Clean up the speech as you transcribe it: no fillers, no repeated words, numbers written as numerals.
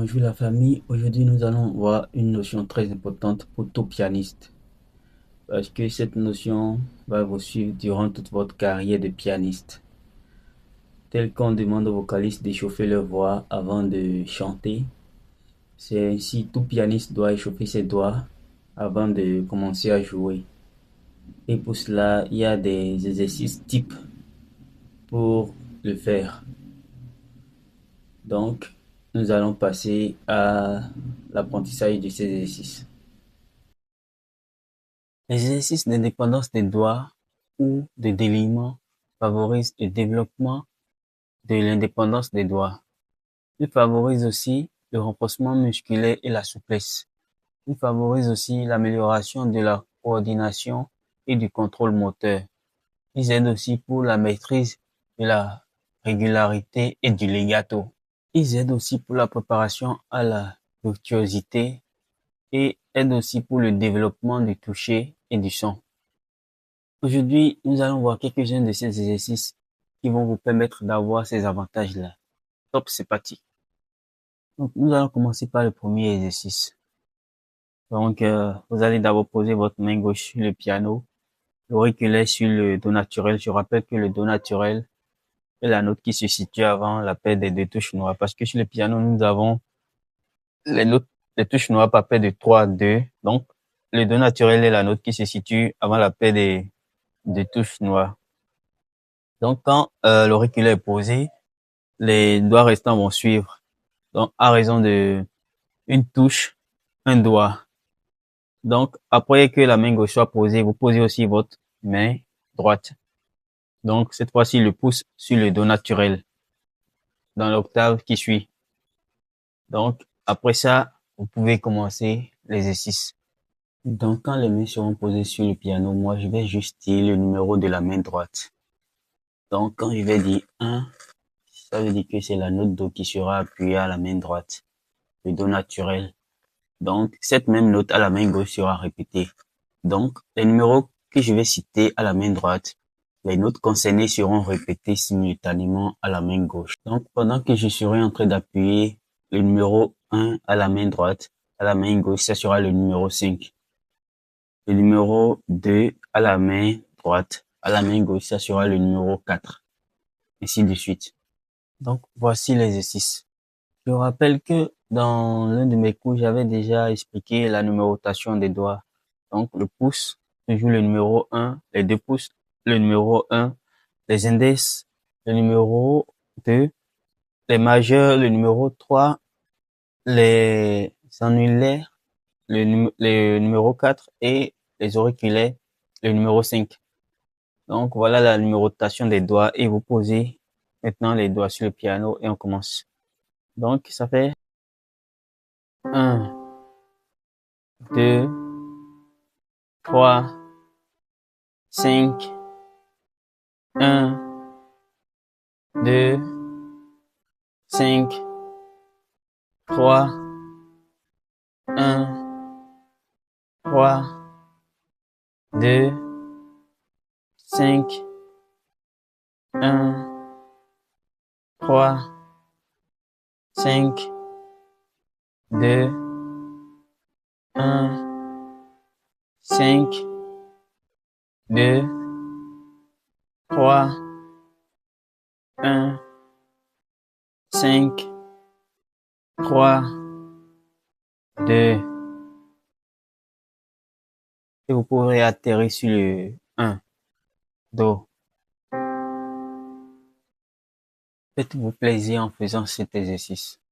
Bonjour la famille, aujourd'hui nous allons voir une notion très importante pour tout pianiste parce que cette notion va vous suivre durant toute votre carrière de pianiste. Tel qu'on demande aux vocalistes d'échauffer leur voix avant de chanter, c'est ainsi tout pianiste doit échauffer ses doigts avant de commencer à jouer. Et pour cela, il y a des exercices types pour le faire. Donc, nous allons passer à l'apprentissage de ces exercices. L'exercice d'indépendance des doigts ou de déliement favorise le développement de l'indépendance des doigts. Il favorise aussi le renforcement musculaire et la souplesse. Il favorise aussi l'amélioration de la coordination et du contrôle moteur. Ils aident aussi pour la maîtrise de la régularité et du legato. Ils aident aussi pour la préparation à la virtuosité et aident aussi pour le développement du toucher et du son. Aujourd'hui, nous allons voir quelques-uns de ces exercices qui vont vous permettre d'avoir ces avantages-là. Top, c'est parti. Donc, nous allons commencer par le premier exercice. Donc, vous allez d'abord poser votre main gauche sur le piano, l'auriculaire sur le do naturel. Je rappelle que le do naturel est la note qui se situe avant la paire des deux touches noires. Parce que sur le piano, nous avons les notes, les touches noires par paire de 3, 2. Donc, le do naturel est la note qui se situe avant la paire des touches noires. Donc, quand l'auriculaire est posé, les doigts restants vont suivre. Donc, à raison de une touche, un doigt. Donc, après que la main gauche soit posée, vous posez aussi votre main droite. Donc, cette fois-ci, le pouce sur le do naturel dans l'octave qui suit. Donc, après ça, vous pouvez commencer l'exercice. Donc, quand les mains seront posées sur le piano, moi, je vais juste dire le numéro de la main droite. Donc, quand je vais dire 1, ça veut dire que c'est la note do qui sera appuyée à la main droite, le do naturel. Donc, cette même note à la main gauche sera répétée. Donc, les numéros que je vais citer à la main droite, les notes concernées seront répétées simultanément à la main gauche. Donc, pendant que je serai en train d'appuyer le numéro 1 à la main droite, à la main gauche, ça sera le numéro 5. Le numéro 2 à la main droite, à la main gauche, ça sera le numéro 4. Ainsi de suite. Donc, voici l'exercice. Je rappelle que dans l'un de mes cours, j'avais déjà expliqué la numérotation des doigts. Donc, le pouce, toujours le numéro 1, les deux pouces, le numéro 1, les index, le numéro 2, les majeurs, le numéro 3, les annulaires, le numéro 4 et les auriculaires, le numéro 5. Donc, voilà la numérotation des doigts et vous posez maintenant les doigts sur le piano et on commence. Donc, ça fait 1, 2, 3, 5, 1, 2, 5, 3, 1, 3, 2, 5, 1, 3, 5, 2, 1, 5, 2, 3, 1, 5, 3, 2. Et vous pourrez atterrir sur le 1, Do. Faites-vous plaisir en faisant cet exercice.